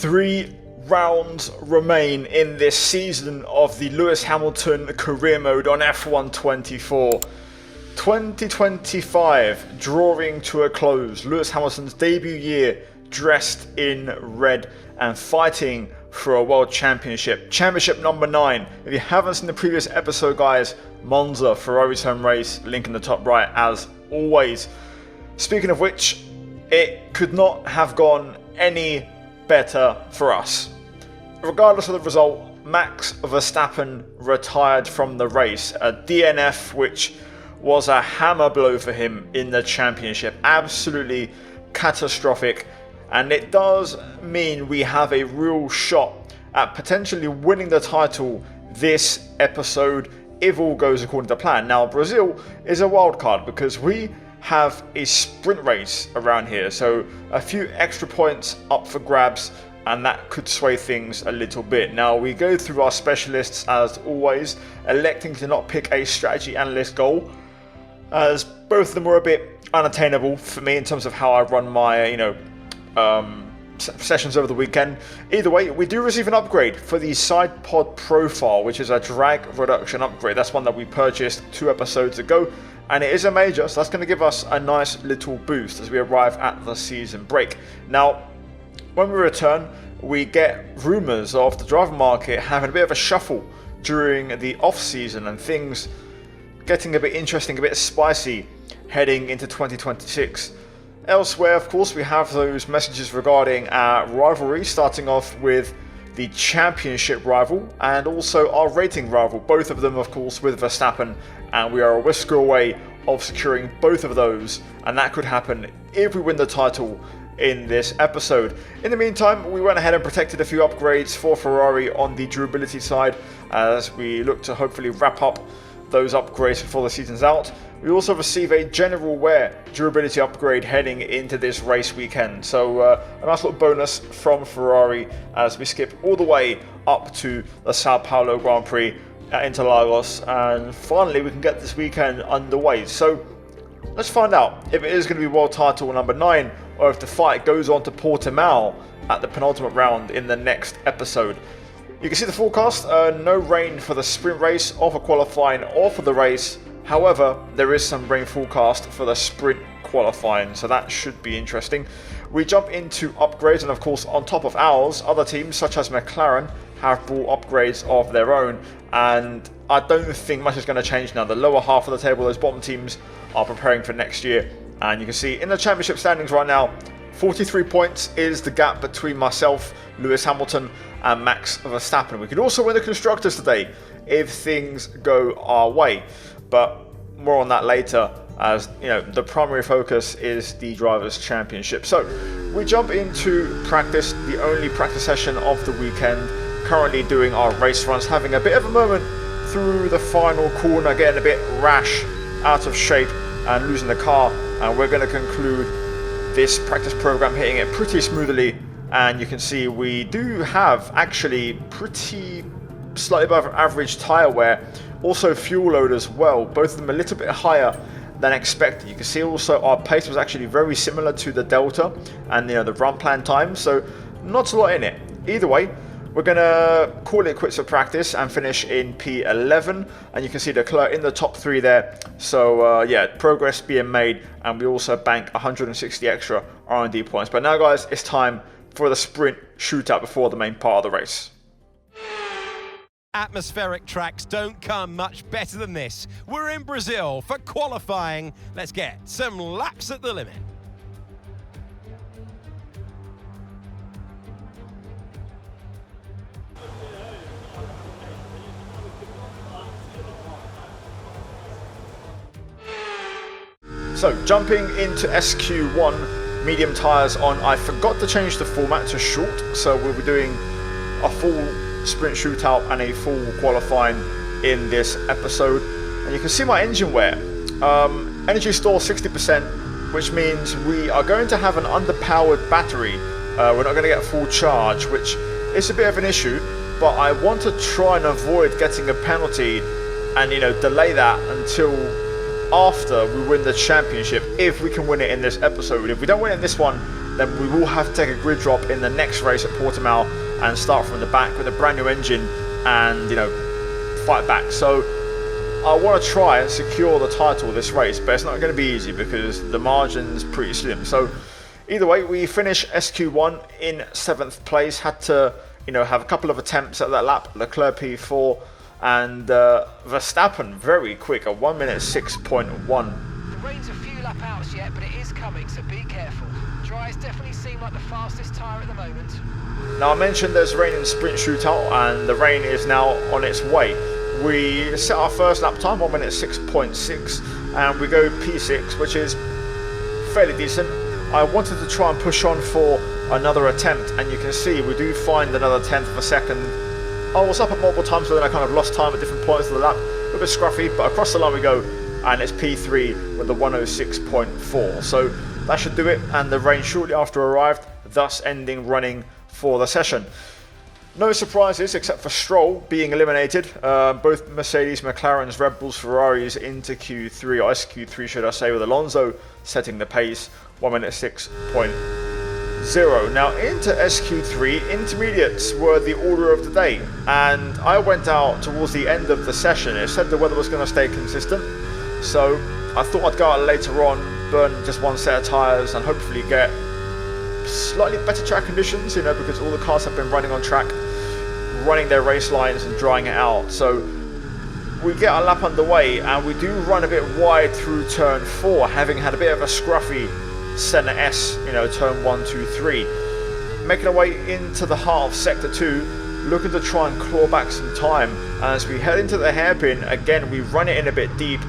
3 rounds remain in this season of the Lewis Hamilton career mode on F1 24. 2025 drawing to a close. Lewis Hamilton's debut year dressed in red and fighting for a world championship. Championship number 9. If you haven't seen the previous episode, guys, Monza, Ferrari's home race, link in the top right as always. Speaking of which, it could not have gone any better for us. Regardless of the result, Max Verstappen retired from the race, a DNF which was a hammer blow for him in the championship. Absolutely catastrophic, and it does mean we have a real shot at potentially winning the title this episode if all goes according to plan. Now, Brazil is a wild card because we have a sprint race around here, so a few extra points up for grabs, and that could sway things a little bit. Now, we go through our specialists as always, electing to not pick a strategy analyst goal, as both of them were a bit unattainable for me in terms of how I run my, sessions over the weekend. Either way, we do receive an upgrade for the side pod profile, which is a drag reduction upgrade. That's one that we purchased 2 episodes ago, and it is a major, so that's going to give us a nice little boost as we arrive at the season break. Now, when we return, we get rumours of the driver market having a bit of a shuffle during the off-season and things getting a bit interesting, a bit spicy heading into 2026. Elsewhere, of course, we have those messages regarding our rivalry, starting off with the championship rival and also our rating rival, both of them, of course, with Verstappen, and we are a whisker away of securing both of those, and that could happen if we win the title in this episode. In the meantime, we went ahead and protected a few upgrades for Ferrari on the durability side as we look to hopefully wrap up those upgrades before the season's out. We also receive a general wear durability upgrade heading into this race weekend, so a nice little bonus from Ferrari as we skip all the way up to the Sao Paulo Grand Prix at Interlagos, and finally we can get this weekend underway. So let's find out if it is going to be world title number 9 or if the fight goes on to Portimao at the penultimate round in the next episode. You can see the forecast, no rain for the sprint race or for qualifying or for the race. However, there is some rain forecast for the sprint qualifying, so that should be interesting. We jump into upgrades, and of course on top of ours, other teams such as McLaren have brought upgrades of their own, and I don't think much is going to change now. The lower half of the table, those bottom teams, are preparing for next year, and you can see in the championship standings right now, 43 points is the gap between myself, Lewis Hamilton, and Max Verstappen. We could also win the Constructors today if things go our way, but more on that later, as you know, the primary focus is the Drivers' Championship. So we jump into practice, the only practice session of the weekend. Currently doing our race runs, having a bit of a moment through the final corner, getting a bit rash, out of shape, and losing the car. And we're going to conclude this practice program hitting it pretty smoothly, and you can see we do have actually pretty slightly above average tyre wear, also fuel load as well, both of them a little bit higher than expected. You can see also our pace was actually very similar to the Delta and the run plan time, so not a lot in it. Either way, we're going to call it quits for practice and finish in P11, and you can see Leclerc in the top 3 there. So yeah, progress being made, and we also bank 160 extra R&D points. But now guys, it's time for the sprint shootout before the main part of the race. Atmospheric tracks don't come much better than this. We're in Brazil for qualifying. Let's get some laps at the limit. So jumping into SQ1, medium tyres on. I forgot to change the format to short, so we'll be doing a full sprint shootout and a full qualifying in this episode. And you can see my engine wear. Energy store 60%, which means we are going to have an underpowered battery. We're not going to get full charge, which is a bit of an issue, but I want to try and avoid getting a penalty and delay that until after we win the championship, if we can win it in this episode. If we don't win it in this one, then we will have to take a grid drop in the next race at Portimao and start from the back with a brand new engine and, you know, fight back. So I want to try and secure the title this race, but it's not going to be easy because the margin's pretty slim. So either way, we finish SQ1 in 7th place. Had to, you know, have a couple of attempts at that lap. Leclerc P4 and Verstappen very quick at 1 minute 6.1. The rain's a few lap outs yet, but it is coming, so be careful. Dry's definitely seem like the fastest tyre at the moment. Now I mentioned there's rain in Sprint Shootout, and the rain is now on its way. We set our first lap time 1 minute 6.6, and we go P6, which is fairly decent. I wanted to try and push on for another attempt, and you can see we do find another 1/10 of a second. I was up at multiple times, so then I kind of lost time at different points of the lap. A bit scruffy, but across the line we go, and it's P3 with the 106.4. So that should do it, and the rain shortly after arrived, thus ending running for the session. No surprises except for Stroll being eliminated. Both Mercedes, McLarens, Red Bulls, Ferraris into Q3, or SQ3 should I say, with Alonso setting the pace, 1 minute 6.0. Now into SQ3, intermediates were the order of the day, and I went out towards the end of the session. It said the weather was going to stay consistent, so I thought I'd go out later on, burn just one set of tyres and hopefully get slightly better track conditions, you know, because all the cars have been running on track, running their race lines and drying it out. So we get our lap underway, and we do run a bit wide through turn 4, having had a bit of a scruffy centre S, you know, turn 1, 2, 3. Making our way into the heart of sector 2, looking to try and claw back some time. And as we head into the hairpin, again we run it in a bit deep,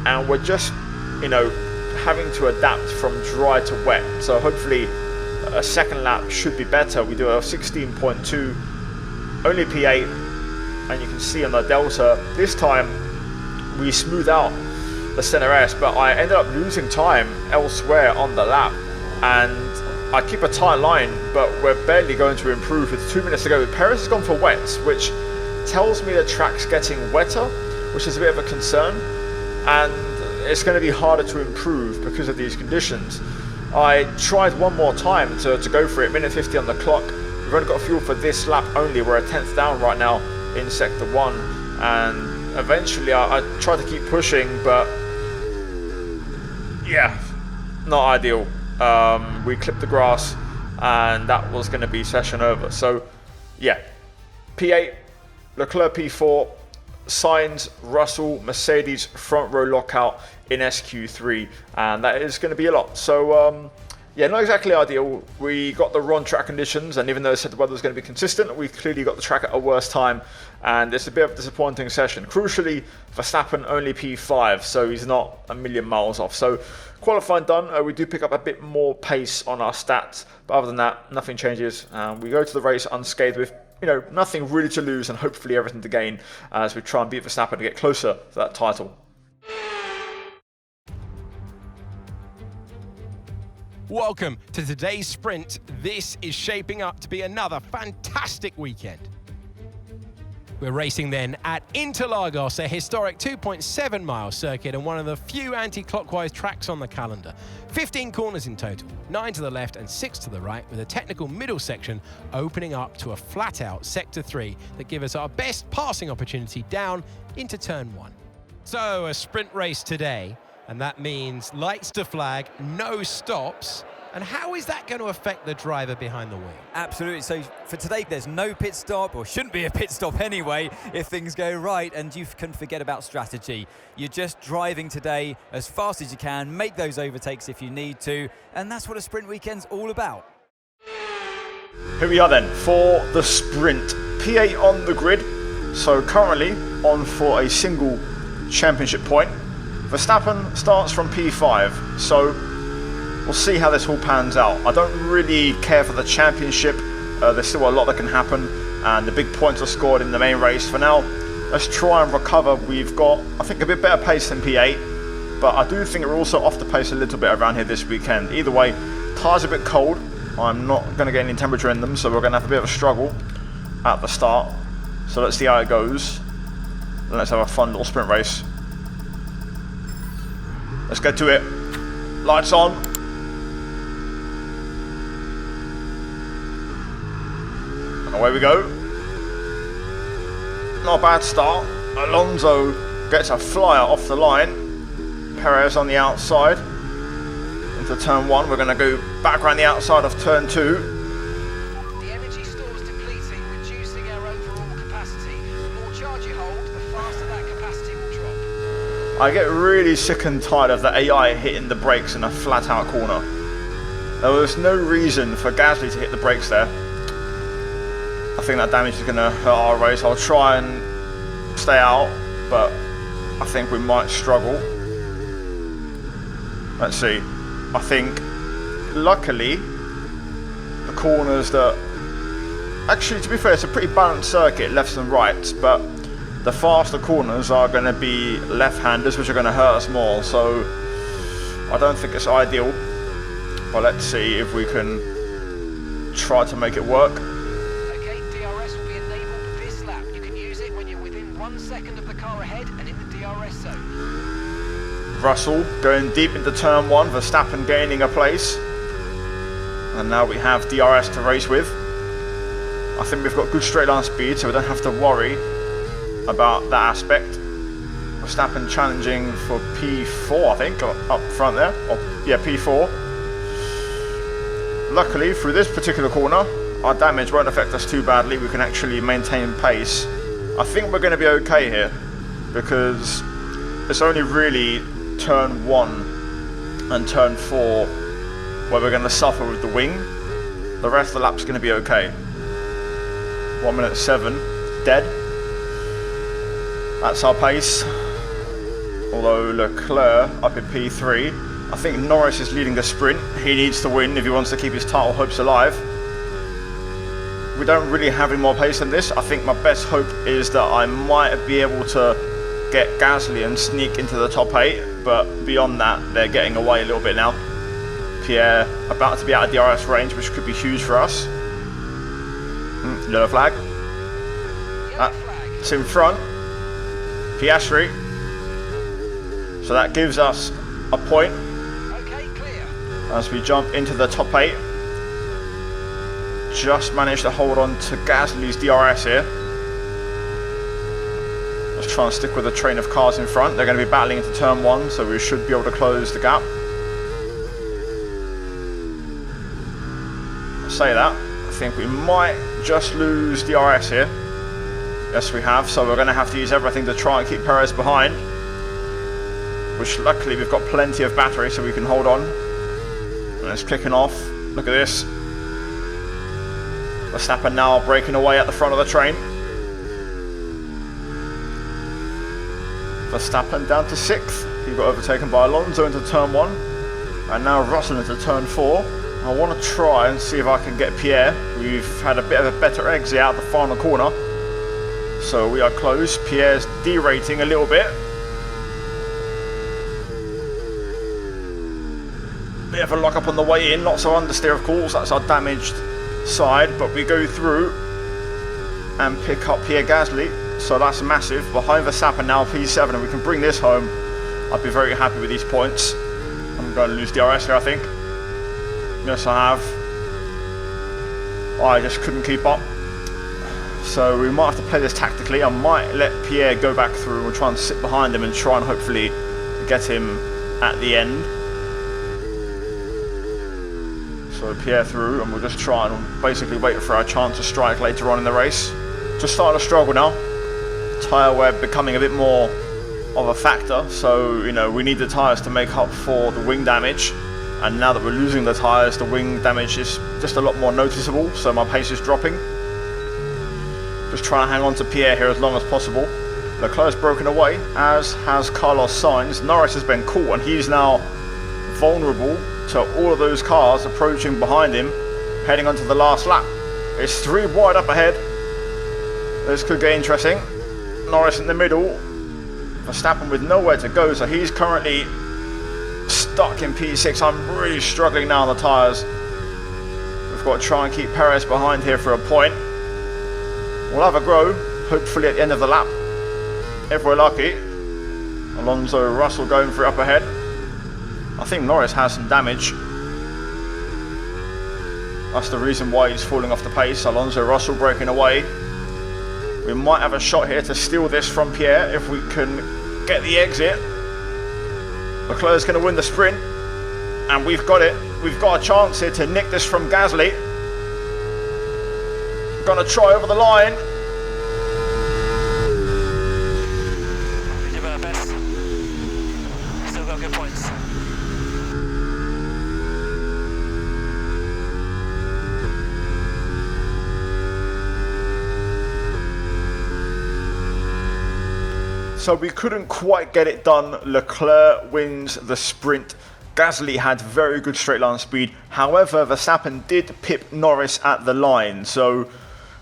and we're just, you know, having to adapt from dry to wet. So hopefully a second lap should be better. We do a 16.2, only P8, and you can see on the delta this time we smooth out the center S, but I ended up losing time elsewhere on the lap, and I keep a tight line, but we're barely going to improve with 2 minutes to go. Perez has gone for wets, which tells me the track's getting wetter, which is a bit of a concern, and it's going to be harder to improve because of these conditions. I tried one more time to go for it, minute 50 on the clock. We've only got fuel for this lap only. We're a 10th down right now in sector 1, and eventually I tried to keep pushing, but yeah, not ideal. We clipped the grass, and that was going to be session over. So yeah, P8, Leclerc P4, Sainz, Russell, Mercedes front row lockout in SQ3, and that is going to be a lot. So yeah, not exactly ideal. We got the wrong track conditions, and even though it said the weather was going to be consistent, we clearly got the track at a worse time, and it's a bit of a disappointing session. Crucially, Verstappen only P5, so he's not a million miles off. So qualifying done. We do pick up a bit more pace on our stats, but other than that, nothing changes. We go to the race unscathed with, you know, nothing really to lose and hopefully everything to gain as we try and beat Verstappen to get closer to that title. Welcome to today's sprint. This is shaping up to be another fantastic weekend. We're racing then at Interlagos, a historic 2.7 mile circuit and one of the few anti-clockwise tracks on the calendar. 15 corners in total, 9 to the left and 6 to the right, with a technical middle section opening up to a flat out sector 3 that gives us our best passing opportunity down into turn 1. So a sprint race today, and that means lights to flag, no stops. And how is that going to affect the driver behind the wheel? Absolutely. So for today, there's no pit stop, or shouldn't be a pit stop anyway, if things go right, and you can forget about strategy. You're just driving today as fast as you can, make those overtakes if you need to, and that's what a sprint weekend's all about. Here we are then for the sprint. P8 on the grid, so currently on for a single championship point. Verstappen starts from P5, so we'll see how this all pans out. I don't really care for the championship. There's still a lot that can happen, and the big points are scored in the main race. For now, let's try and recover. We've got, I think, a bit better pace than P8, but I do think we're also off the pace a little bit around here this weekend. Either way, tyres are a bit cold. I'm not going to get any temperature in them, so we're going to have a bit of a struggle at the start. So let's see how it goes. And let's have a fun little sprint race. Let's get to it. Lights on. And away we go. Not a bad start. Alonso gets a flyer off the line. Perez on the outside. Into turn 1. We're going to go back around the outside of turn 2. The energy stores depleting, reducing our overall capacity. The more charge you hold, the faster that capacity will drop. I get really sick and tired of the AI hitting the brakes in a flat out corner. There was no reason for Gasly to hit the brakes there. I think that damage is going to hurt our race. I'll try and stay out, but I think we might struggle. Let's see. I think, luckily, the corners that... Actually, to be fair, it's a pretty balanced circuit, lefts and rights, but the faster corners are going to be left-handers, which are going to hurt us more, so I don't think it's ideal. But let's see if we can try to make it work. Okay, DRS will be enabled this lap. You can use it when you're within 1 second of the car ahead and in the DRS zone. Russell going deep into turn 1, Verstappen gaining a place. And now we have DRS to race with. I think we've got good straight line speed, so we don't have to worry about that aspect. Verstappen challenging for P4, I think, up front there. Yeah, P4. Luckily, through this particular corner, our damage won't affect us too badly. We can actually maintain pace. I think we're going to be okay here, because it's only really turn 1 and turn 4 where we're going to suffer with the wing. The rest of the lap's going to be okay. 1 minute 7, dead. That's our pace. Although Leclerc up in P3. I think Norris is leading the sprint. He needs to win if he wants to keep his title hopes alive. We don't really have any more pace than this. I think my best hope is that I might be able to get Gasly and sneak into the top 8, but beyond that, they're getting away a little bit now. Pierre about to be out of DRS range, which could be huge for us. Yellow flag. It's in front. Piastri. So that gives us a point. Okay, clear. As we jump into the top 8. Just managed to hold on to Gasly's DRS here. Let's try and stick with the train of cars in front. They're going to be battling into turn 1, so we should be able to close the gap. I'll say that. I think we might just lose DRS here. Yes, we have. So we're going to have to use everything to try and keep Perez behind. Which luckily we've got plenty of battery, so we can hold on. And it's clicking off. Look at this. Verstappen now breaking away at the front of the train. Verstappen down to 6th. He got overtaken by Alonso into turn 1. And now Russell into turn 4. I want to try and see if I can get Pierre. We've had a bit of a better exit out the final corner. So we are close. Pierre's derating a little bit. Bit of a lock up on the way in. Lots of understeer, of course. That's our damaged side. But we go through and pick up Pierre Gasly. So that's massive. Behind Verstappen now, P7. And we can bring this home. I'd be very happy with these points. I'm going to lose DRS here, I think. Yes, I have. I just couldn't keep up. So we might have to play this tactically. I might let Pierre go back through. We'll try and sit behind him and try and hopefully get him at the end. So Pierre through, and we'll just try and basically wait for our chance to strike later on in the race. Just starting to struggle now. Tyre wear becoming a bit more of a factor. So, you know, we need the tyres to make up for the wing damage. And now that we're losing the tyres, the wing damage is just a lot more noticeable, so my pace is dropping. Just trying to hang on to Pierre here as long as possible. Leclerc's broken away, as has Carlos Sainz. Norris has been caught, and he's now vulnerable to all of those cars approaching behind him, heading onto the last lap. It's 3 wide up ahead. This could get interesting. Norris in the middle. Verstappen with nowhere to go, so he's currently stuck in P6. I'm really struggling now on the tyres. We've got to try and keep Perez behind here for a point. We'll have a grow, hopefully at the end of the lap, if we're lucky. Alonso, Russell going for it up ahead. I think Norris has some damage. That's the reason why he's falling off the pace. Alonso Russell breaking away. We might have a shot here to steal this from Pierre if we can get the exit. Leclerc's going to win the sprint, and we've got it. We've got a chance here to nick this from Gasly. Gonna try over the line. We did our best. Still got good points. So we couldn't quite get it done. Leclerc wins the sprint. Gasly had very good straight line speed. However, Verstappen did pip Norris at the line. So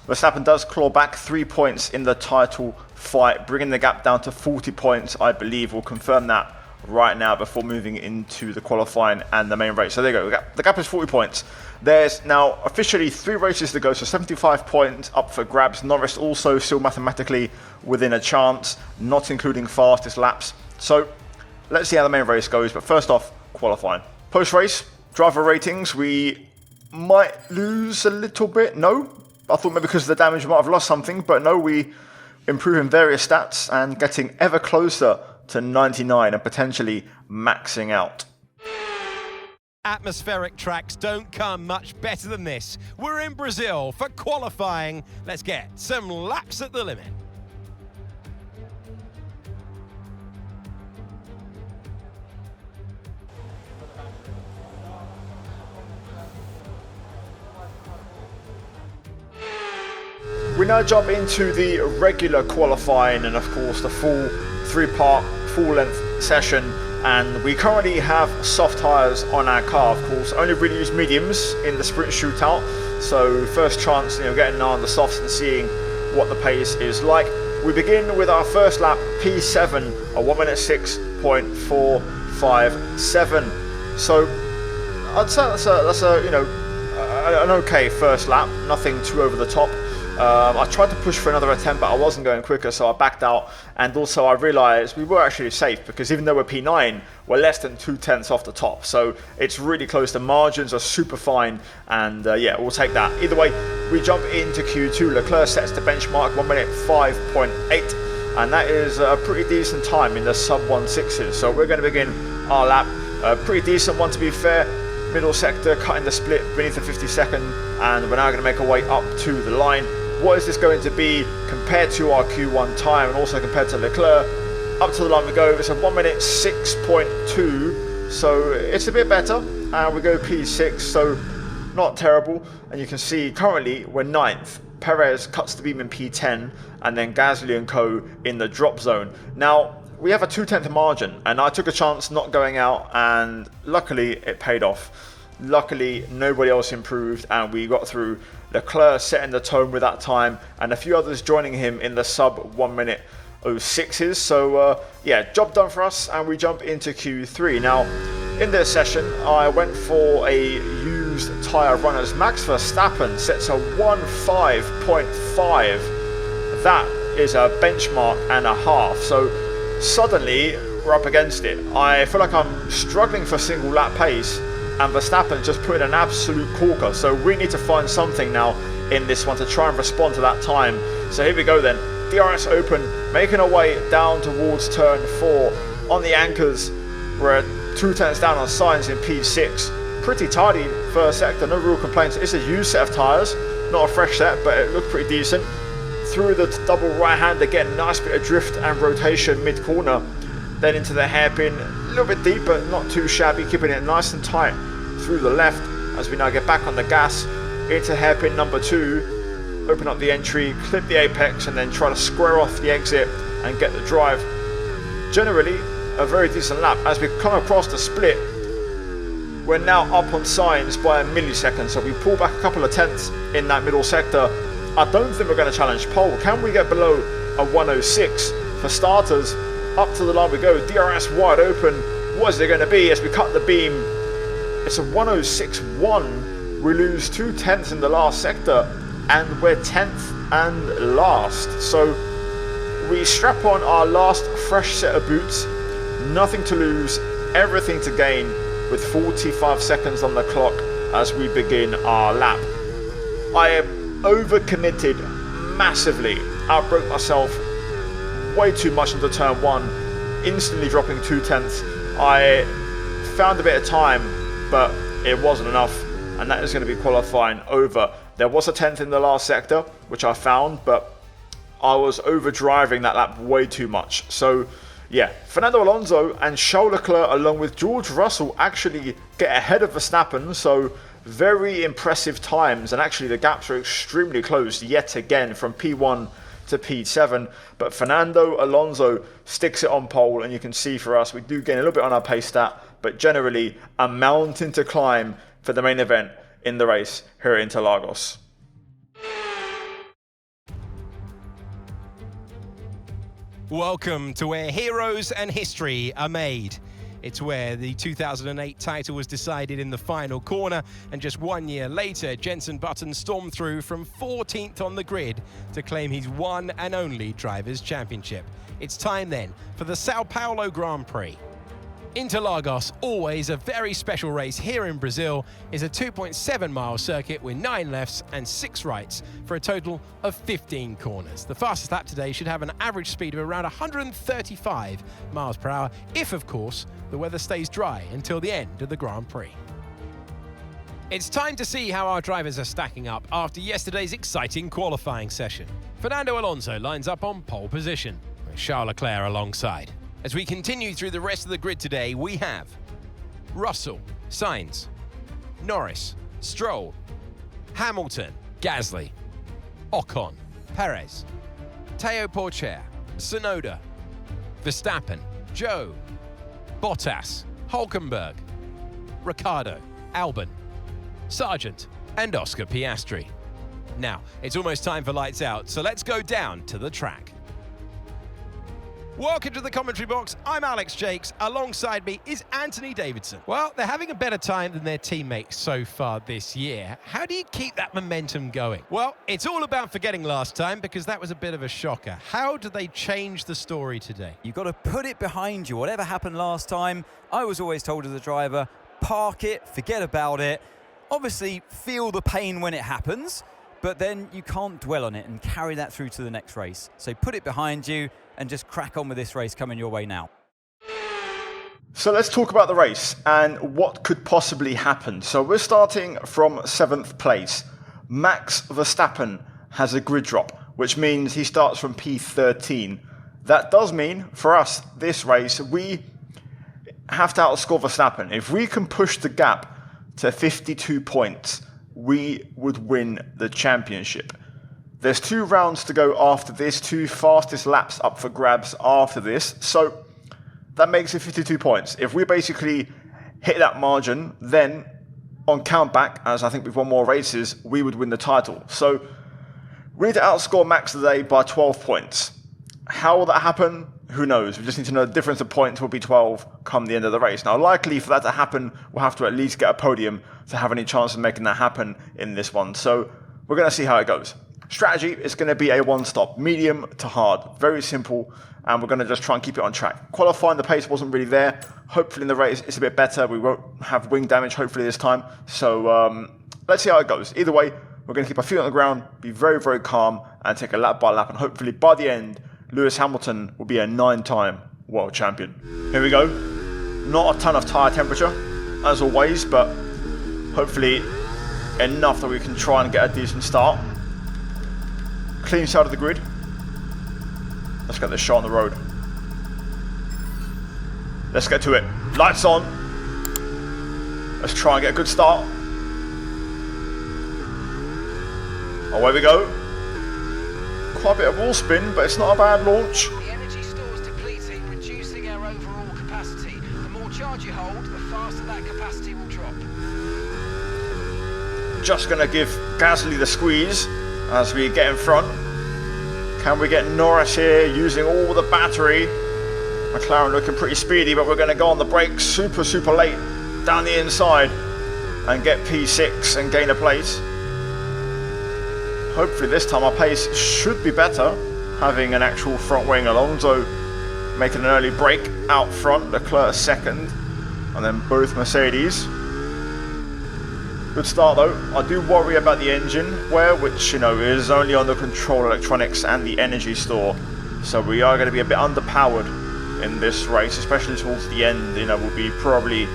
Verstappen does claw back 3 points in the title fight, bringing the gap down to 40 points, I believe. We'll confirm that right now before moving into the qualifying and the main race. So there you go. The gap is 40 points. There's now officially 3 races to go, so 75 points up for grabs. Norris also still mathematically within a chance, not including fastest laps. So let's see how the main race goes. But first off, qualifying. Post-race, driver ratings, we might lose a little bit. No, I thought maybe because of the damage we might have lost something, but no, we improve in various stats and getting ever closer to 99 and potentially maxing out. Atmospheric tracks don't come much better than this. We're in Brazil for qualifying. Let's get some laps at the limit. We now jump into the regular qualifying and of course the full 3-part, full-length session, and we currently have soft tyres on our car. Of course, only really use mediums in the sprint shootout, so first chance, getting on the softs and seeing what the pace is like. We begin with our first lap, P7, a 1 minute 6.457. So I'd say that's a an okay first lap, nothing too over the top. I tried to push for another attempt, but I wasn't going quicker, so I backed out. And also I realised we were actually safe, because even though we're P9, we're less than 2/10 off the top. So it's really close. The margins are super fine, and yeah, we'll take that. Either way, we jump into Q2. Leclerc sets the benchmark 1 minute 5.8, and that is a pretty decent time in the sub 1/6s. So we're going to begin our lap. A pretty decent one, to be fair. Middle sector, cutting the split beneath the 52nd, and we're now going to make our way up to the line. What is this going to be compared to our Q1 time, and also compared to Leclerc? Up to the line we go. It's a 1 minute 6.2, so it's a bit better. And we go P6, so not terrible. And you can see currently we're 9th. Perez cuts the beam in P10, and then Gasly and co in the drop zone. Now, we have a 2/10 margin, and I took a chance not going out, and luckily it paid off. Luckily, nobody else improved, and we got through. Leclerc setting the tone with that time, and a few others joining him in the sub 1 minute 06s. So yeah, job done for us, and we jump into Q3. Now, in this session, I went for a used tyre runners. Max Verstappen sets a 1.5.5. That is a benchmark and a half. So suddenly, we're up against it. I feel like I'm struggling for single lap pace, and Verstappen just put in an absolute corker. So we need to find something now in this one to try and respond to that time. So here we go then. DRS open, making our way down towards turn 4. On the anchors, we're 2/10 down on signs in P6. Pretty tidy first sector, no real complaints. It's a used set of tyres, not a fresh set, but it looked pretty decent. Through the double right hand again, nice bit of drift and rotation mid-corner. Then into the hairpin, a little bit deep, but not too shabby, keeping it nice and tight through the left as we now get back on the gas into hairpin number 2. Open up the entry, clip the apex, and then try to square off the exit and get the drive. Generally, a very decent lap. As we come across the split, we're now up on signs by a millisecond, so we pull back a couple of tenths in that middle sector. I don't think we're going to challenge pole. Can we get below a 106? For starters, up to the line we go, DRS wide open. What is it going to be as we cut the beam? It's a 106.1. We lose 2/10 in the last sector, and we're 10th and last. So we strap on our last fresh set of boots. Nothing to lose, everything to gain. with 45 seconds on the clock as we begin our lap. I am overcommitted massively, outbroke myself way too much into turn 1, instantly dropping 2/10. I found a bit of time, but it wasn't enough, and that is going to be qualifying over. There was a 10th in the last sector, which I found, but I was overdriving that lap way too much. So yeah, Fernando Alonso and Charles Leclerc along with George Russell actually get ahead of Verstappen, so very impressive times, and actually the gaps are extremely close yet again from P1 to P7, but Fernando Alonso sticks it on pole, and you can see for us we do gain a little bit on our pace stat, but generally a mountain to climb for the main event in the race here at Interlagos. Welcome to where heroes and history are made. It's where the 2008 title was decided in the final corner, and just 1 year later, Jenson Button stormed through from 14th on the grid to claim his one and only Drivers' Championship. It's time then for the Sao Paulo Grand Prix. Interlagos, always a very special race here in Brazil, is a 2.7-mile circuit with 9 lefts and 6 rights for a total of 15 corners. The fastest lap today should have an average speed of around 135 miles per hour, if of course the weather stays dry until the end of the Grand Prix. It's time to see how our drivers are stacking up after yesterday's exciting qualifying session. Fernando Alonso lines up on pole position, with Charles Leclerc alongside. As we continue through the rest of the grid today, we have Russell, Sainz, Norris, Stroll, Hamilton, Gasly, Ocon, Perez, Teo Porcher, Tsunoda, Verstappen, Zhou, Bottas, Hülkenberg, Ricciardo, Albon, Sargent, and Oscar Piastri. Now, it's almost time for lights out, so let's go down to the track. Welcome to the commentary box. I'm Alex Jakes. Alongside me is Anthony Davidson. Well, they're having a better time than their teammates so far this year. How do you keep that momentum going? Well, it's all about forgetting last time, because that was a bit of a shocker. How do they change the story today? You've got to put it behind you. Whatever happened last time, I was always told as a driver, park it, forget about it. Obviously, feel the pain when it happens, but then you can't dwell on it and carry that through to the next race. So put it behind you and just crack on with this race coming your way now. So let's talk about the race and what could possibly happen. So we're starting from 7th place. Max Verstappen has a grid drop, which means he starts from P13. That does mean, for us, this race, we have to outscore Verstappen. If we can push the gap to 52 points, we would win the championship. There's 2 rounds to go after this, 2 fastest laps up for grabs after this. So that makes it 52 points. If we basically hit that margin, then on countback, as I think we've won more races, we would win the title. So we need to outscore Max today by 12 points. How will that happen? Who knows? We just need to know the difference of points will be 12 come the end of the race. Now, likely for that to happen, we'll have to at least get a podium to have any chance of making that happen in this one. So we're going to see how it goes. Strategy is going to be a one-stop, medium to hard. Very simple, and we're going to just try and keep it on track. Qualifying, the pace wasn't really there. Hopefully in the race it's a bit better. We won't have wing damage, hopefully, this time. So let's see how it goes. Either way, we're going to keep our feet on the ground, be very, very calm, and take a lap by lap. And hopefully by the end, Lewis Hamilton will be a 9-time world champion. Here we go. Not a ton of tyre temperature, as always, but hopefully enough that we can try and get a decent start. Clean side of the grid. Let's get this shot on the road. Let's get to it. Lights on. Let's try and get a good start. Away we go. Quite a bit of wall spin, but it's not a bad launch. The energy stores depleting, reducing our overall capacity. The more charge you hold, the faster that capacity will drop. Just going to give Gasly the squeeze as we get in front. Can we get Norris here using all the battery? McLaren looking pretty speedy, but we're going to go on the brakes super, super late down the inside and get P6 and gain a place. Hopefully this time our pace should be better, having an actual front wing. Alonso making an early break out front, Leclerc second. and then both Mercedes. Good start though. I do worry about the engine wear, which, you know, is only on the control electronics and the energy store. So we are going to be a bit underpowered in this race, especially towards the end. You know, we'll be probably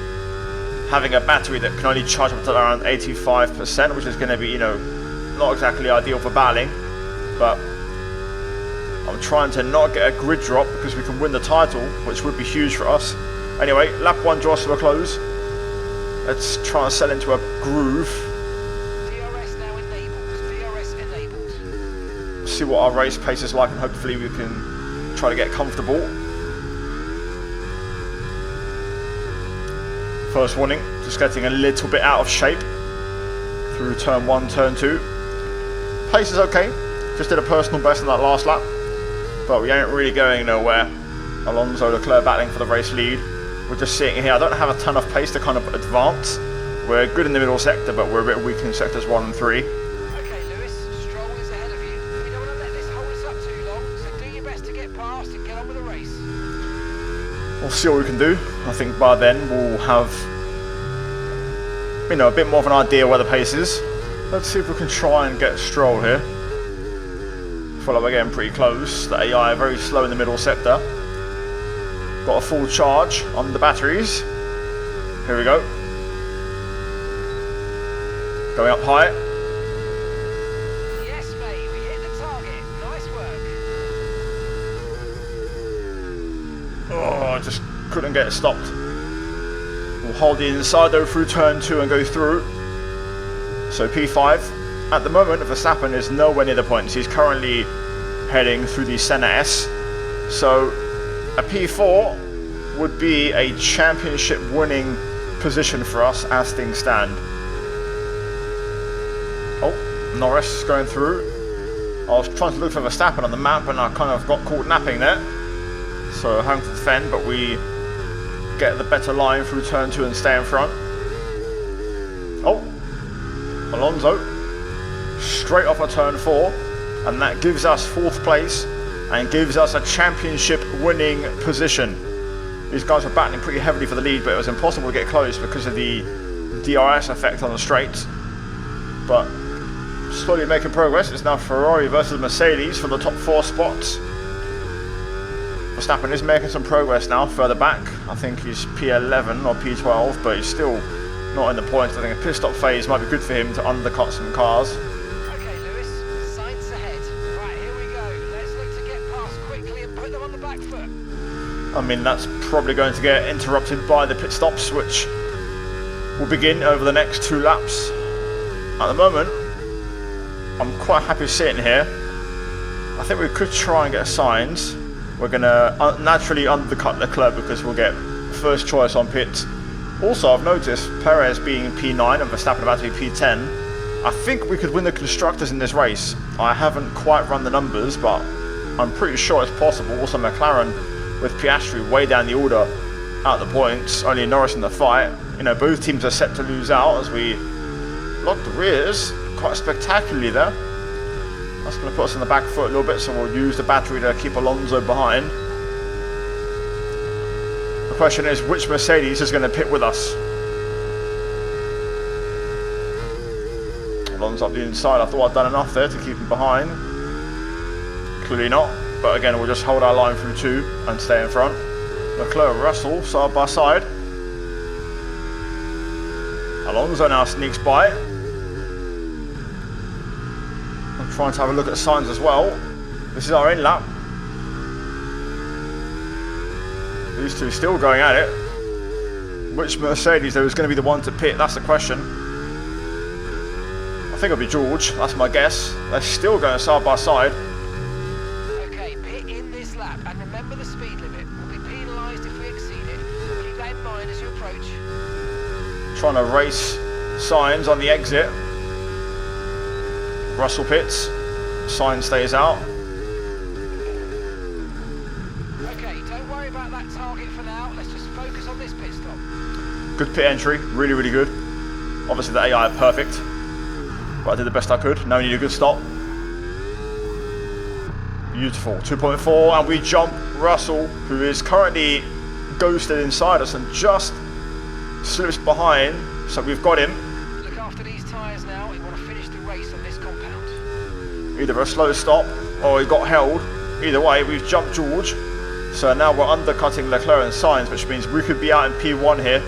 having a battery that can only charge up to around 85%, which is going to be, you know, not exactly ideal for battling. But I'm trying to not get a grid drop because we can win the title, which would be huge for us. Anyway, lap 1 draws to a close. Let's try and settle into a groove. DRS now enabled. DRS enabled. See what our race pace is like, and hopefully we can try to get comfortable. First warning, just getting a little bit out of shape through turn 1, turn 2. Pace is okay, just did a personal best in that last lap, but we ain't really going nowhere. Alonso Leclerc battling for the race lead. We're just sitting here. I don't have a ton of pace to kind of advance. We're good in the middle sector, but we're a bit weak in sectors 1 and 3. Okay, Lewis, Stroll is ahead of you. We don't want to let this hold us up too long, so do your best to get past and get on with the race. We'll see what we can do. I think by then we'll have, you know, a bit more of an idea where the pace is. Let's see if we can try and get Stroll here. I feel like we're getting pretty close. The AI are very slow in the middle sector. Got a full charge on the batteries. Here we go. Going up high. Yes, mate, we hit the target. Nice work. Oh, I just couldn't get it stopped. We'll hold the inside though through turn 2 and go through. So P5. At the moment, Verstappen is nowhere near the points. He's currently heading through the Senna S. So a P4 would be a championship winning position for us as things stand. Oh, Norris going through. I was trying to look for Verstappen on the map and I kind of got caught napping there. So having to defend, but we get the better line through turn 2 and stay in front. Oh, Alonso straight off of turn 4, and that gives us 4th place and gives us a championship winning position. These guys were battling pretty heavily for the lead, but it was impossible to get close because of the DRS effect on the straights. But slowly making progress. It's now Ferrari versus Mercedes for the top 4 spots. Verstappen is making some progress now further back. I think he's P11 or P12, but he's still not in the points. I think a pit stop phase might be good for him to undercut some cars. Okay, Lewis, Sainz ahead. Right, here we go. Let's look to get past quickly and put them on the back foot. I mean, that's probably going to get interrupted by the pit stops, which will begin over the next 2 laps. At the moment, I'm quite happy sitting here. I think we could try and get Sainz. We're going to naturally undercut Leclerc because we'll get first choice on pits. Also, I've noticed Perez being P9 and Verstappen about to be P10. I think we could win the Constructors in this race. I haven't quite run the numbers, but I'm pretty sure it's possible. Also, McLaren with Piastri way down the order out the points, only Norris in the fight. You know, both teams are set to lose out as we lock the rears quite spectacularly there. That's going to put us in the back foot a little bit, so we'll use the battery to keep Alonso behind. The question is, which Mercedes is going to pit with us? Alonso up the inside. I thought I'd done enough there to keep him behind. Clearly not, but again, we'll just hold our line through 2 and stay in front. Leclerc and Russell side by side. Alonso now sneaks by. I'm trying to have a look at Sainz as well. This is our in lap. These two still going at it. Which Mercedes though is going to be the one to pit? That's the question. I think it'll be George. That's my guess. They're still going side by side. Okay, pit in this lap, and remember the speed limit. We'll be penalised if we exceed it. Keep that in mind as you approach. Trying to race Sainz on the exit. Russell pits. Sainz stays out. Okay, don't worry about that target for now. Let's just focus on this pit stop. Good pit entry. Really, really good. Obviously the AI are perfect, but I did the best I could. Now we need a good stop. Beautiful. 2.4, and we jump Russell, who is currently ghosted inside us and just slips behind, so we've got him. Look after these tyres now. We want to finish the race on this compound. Either a slow stop or he got held. Either way, we've jumped George. So now we're undercutting Leclerc and Sainz, which means we could be out in P1 here.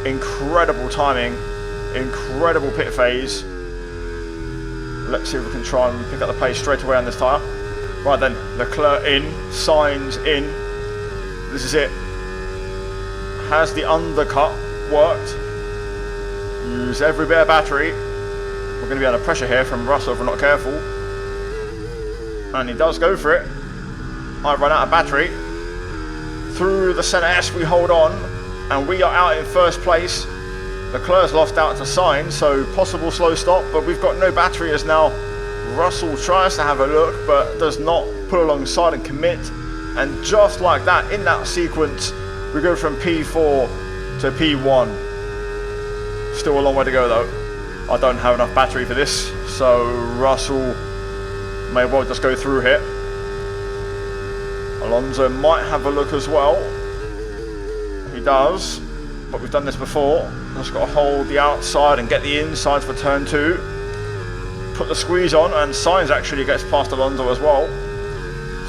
Incredible timing, incredible pit phase. Let's see if we can try and pick up the pace straight away on this tyre. Right then, Leclerc in, Sainz in. This is it. Has the undercut worked? Use every bit of battery. We're going to be under pressure here from Russell if we're not careful. And he does go for it. I run out of battery. Through the centre S we hold on. And we are out in first place. Leclerc's lost out to Sainz, so possible slow stop. But we've got no battery as now Russell tries to have a look, but does not pull alongside and commit. And just like that, in that sequence, we go from P4 to P1. Still a long way to go though. I don't have enough battery for this, so Russell may well just go through here. Alonso might have a look as well. He does, but we've done this before. Just got to hold the outside and get the inside for turn 2. Put the squeeze on, and Sainz actually gets past Alonso as well.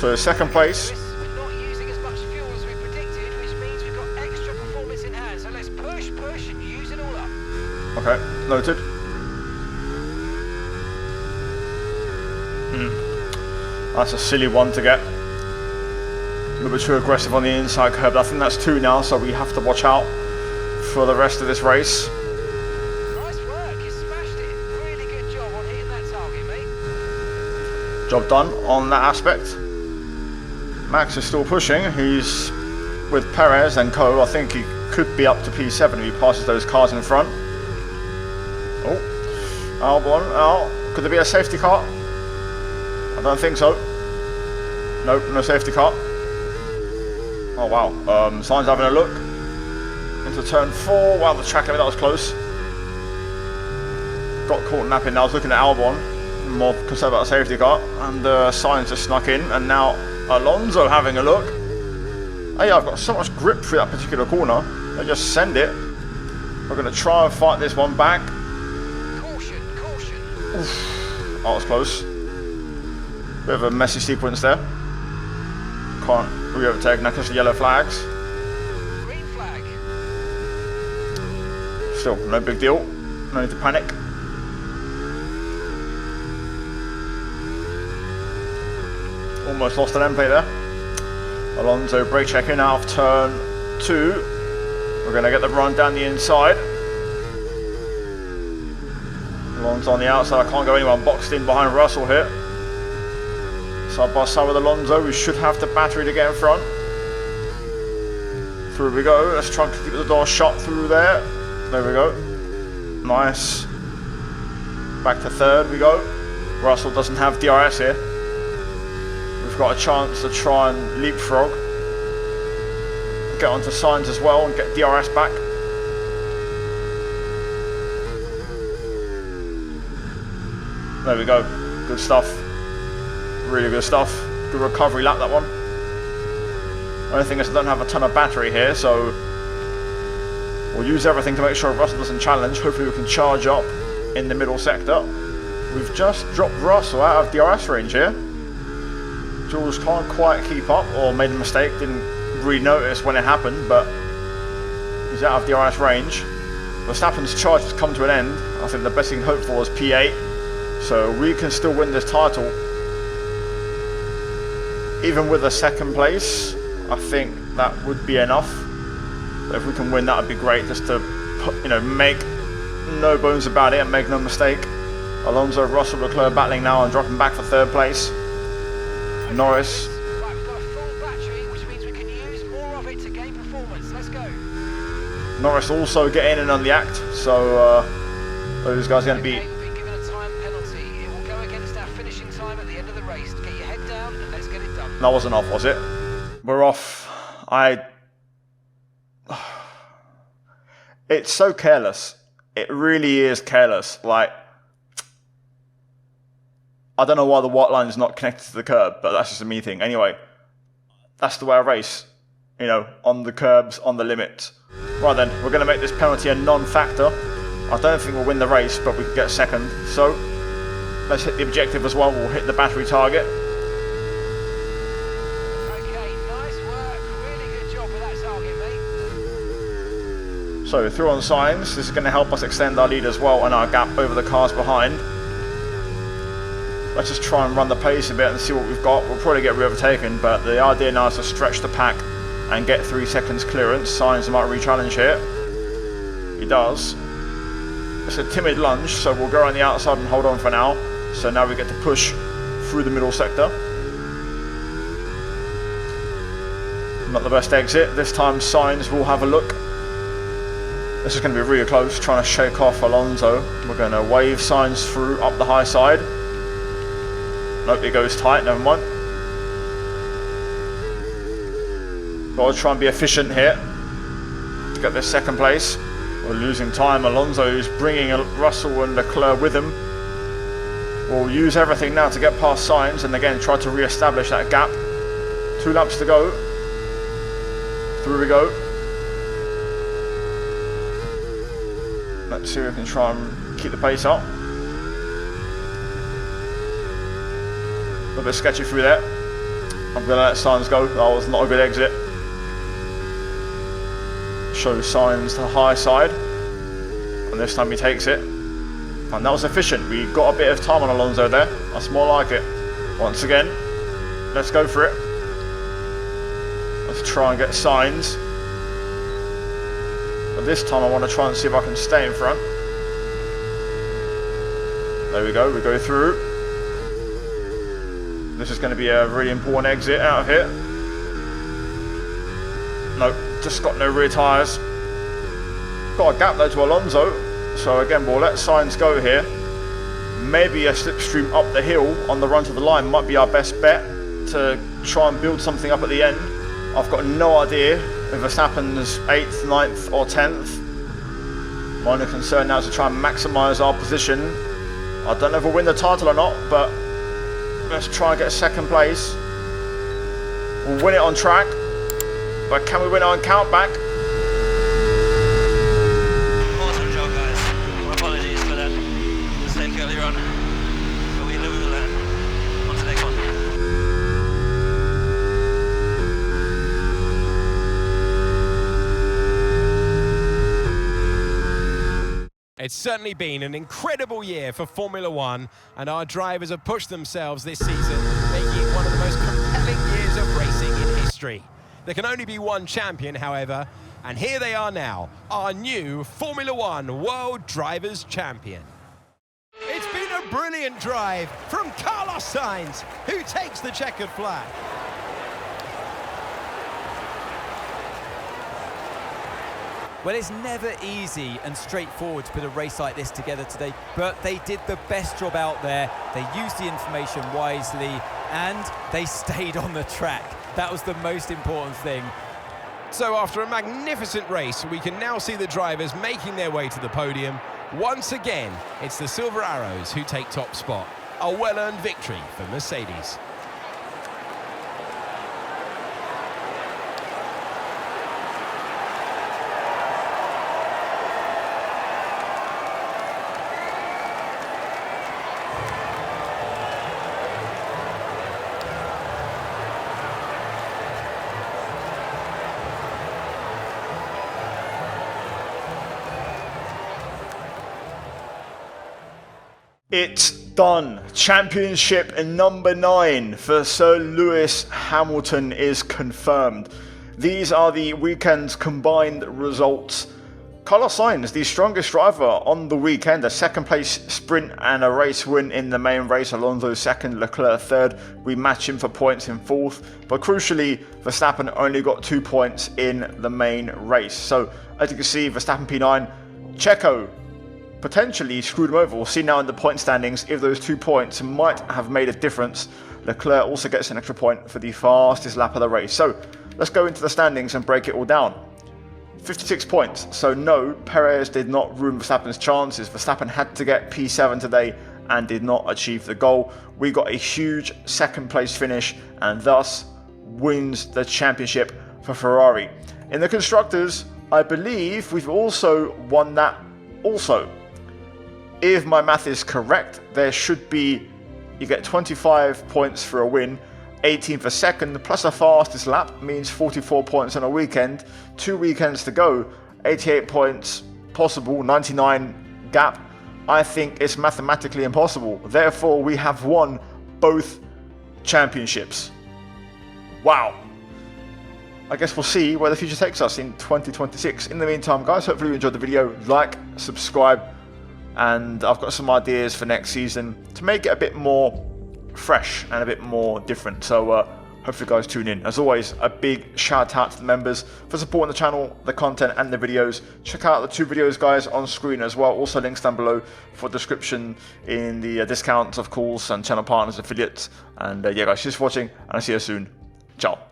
So second place. We're not using as much fuel as we predicted, which means we've got extra performance in hand. So let's push, and use it all up. Okay, noted. That's a silly one to get. A little bit too aggressive on the inside curb. I think that's 2 now, so we have to watch out for the rest of this race. Nice work, you smashed it. Really good job on hitting that target, mate. Job done on that aspect. Max is still pushing. He's with Perez and co. I think he could be up to P7 if he passes those cars in front. Oh, Albon out. Could there be a safety car? I don't think so. Nope, no safety car. Oh wow, Sainz having a look. Into turn 4, wow, the track limit, that was close. Got caught napping now, I was looking at Albon. More concerned about the safety car. And Sainz just snuck in, and now Alonso having a look. Oh yeah, I've got so much grip through that particular corner. I just send it. We're going to try and fight this one back. Caution, caution. Oof, that was close. Bit of a messy sequence there. Can't re-overtake now because of the yellow flags. Green flag. Still, no big deal. No need to panic. Almost lost an end plate there. Alonso brake checking out of turn 2. We're going to get the run down the inside. Alonso on the outside. I can't go anywhere. I'm boxed in behind Russell here. Side by side with Alonso. We should have the battery to get in front. Through we go. Let's try and keep the door shut through there. There we go. Nice. Back to third we go. Russell doesn't have DRS here. We've got a chance to try and leapfrog. Get onto Sainz as well and get DRS back. There we go. Good stuff. Really good stuff. Good recovery lap, that one. Only thing is I don't have a ton of battery here, so we'll use everything to make sure Russell doesn't challenge. Hopefully we can charge up in the middle sector. We've just dropped Russell out of DRS range here. Jules can't quite keep up, or made a mistake, didn't really notice when it happened, but he's out of DRS range. Verstappen's charge has come to an end. I think the best thing to hope for is P8, so we can still win this title. Even with a second place, I think that would be enough. But if we can win, that would be great, just to make no bones about it and make no mistake. Alonso, Russell, Leclerc battling now and dropping back for third place. Norris. Right, we've got a full battery, which means we can use more of it to gain performance. Let's go. Norris also getting in on the act, so those guys are going to be... Okay, we've been given a time penalty. It will go against our finishing time at the end of the race. Get your head down and let's get it done. That wasn't off, was it? We're off. It's so careless. It really is careless. Like, I don't know why the white line is not connected to the curb, but that's just a me thing. Anyway, that's the way I race. On the curbs, on the limit. Right then, we're going to make this penalty a non-factor. I don't think we'll win the race, but we can get second. So, let's hit the objective as well. We'll hit the battery target. Okay, nice work. Really good job with that target, mate. So, through on signs. This is going to help us extend our lead as well and our gap over the cars behind. Let's just try and run the pace a bit and see what we've got. We'll probably get overtaken, but the idea now is to stretch the pack and get 3 seconds clearance. Signs might re-challenge here. He does. It's a timid lunge, so we'll go around the outside and hold on for now. So now we get to push through the middle sector. Not the best exit. This time Signs will have a look. This is going to be really close, trying to shake off Alonso. We're going to wave Signs through up the high side. Nope, it goes tight, never mind. Got to try and be efficient here to get this second place. We're losing time. Alonso's bringing Russell and Leclerc with him. We'll use everything now to get past Sainz and again try to re-establish that gap. 2 laps to go. Through we go. Let's see if we can try and keep the pace up. A little bit sketchy through there. I'm going to let Sainz go. That was not a good exit. Show Sainz to the high side. And this time he takes it. And that was efficient. We got a bit of time on Alonso there. That's more like it. Once again, let's go for it. Let's try and get Sainz. But this time I want to try and see if I can stay in front. There we go. We go through. This is going to be a really important exit out of here. Nope, just got no rear tyres. Got a gap though to Alonso. So again, we'll let Sainz go here. Maybe a slipstream up the hill on the run to the line might be our best bet to try and build something up at the end. I've got no idea if Verstappen's 8th, 9th or 10th. My only concern now is to try and maximise our position. I don't know if we'll win the title or not, but let's try and get 2nd place. We'll win it on track, but can we win it on countback? Awesome job, guys. Apologies for that mistake earlier on, but we knew we would learn. On to the next one. It's certainly been an incredible year for Formula One, and our drivers have pushed themselves this season, making it one of the most compelling years of racing in history. There can only be one champion, however, and here they are now, our new Formula One World Drivers' Champion. It's been a brilliant drive from Carlos Sainz, who takes the checkered flag. Well, it's never easy and straightforward to put a race like this together today, but they did the best job out there. They used the information wisely and they stayed on the track. That was the most important thing. So after a magnificent race, we can now see the drivers making their way to the podium. Once again, it's the Silver Arrows who take top spot. A well-earned victory for Mercedes. It's done. Championship number 9 for Sir Lewis Hamilton is confirmed. These are the weekend's combined results. Carlos Sainz, the strongest driver on the weekend, a 2nd place sprint and a race win in the main race. Alonso 2nd, Leclerc 3rd. We match him for points in 4th. But crucially, Verstappen only got 2 points in the main race. So as you can see, Verstappen P9, Checo potentially screwed him over. We'll see now in the point standings if those 2 points might have made a difference. Leclerc also gets an extra point for the fastest lap of the race. So let's go into the standings and break it all down. 56 points. So no, Perez did not ruin Verstappen's chances. Verstappen had to get P7 today and did not achieve the goal. We got a huge 2nd place finish and thus wins the championship for Ferrari. In the Constructors, I believe we've also won that also. If my math is correct, there should be, you get 25 points for a win, 18 for second, plus a fastest lap means 44 points on a weekend. 2 weekends to go, 88 points possible, 99 gap. I think it's mathematically impossible. Therefore, we have won both championships. Wow. I guess we'll see where the future takes us in 2026. In the meantime, guys, hopefully you enjoyed the video. Like, subscribe, and I've got some ideas for next season to make it a bit more fresh and a bit more different. So hopefully you guys tune in. As always, a big shout out to the members for supporting the channel, the content and the videos. Check out the 2 videos, guys, on screen as well. Also links down below for description in the discounts, of course, and channel partners, affiliates. And yeah, guys, just watching, and I'll see you soon. Ciao.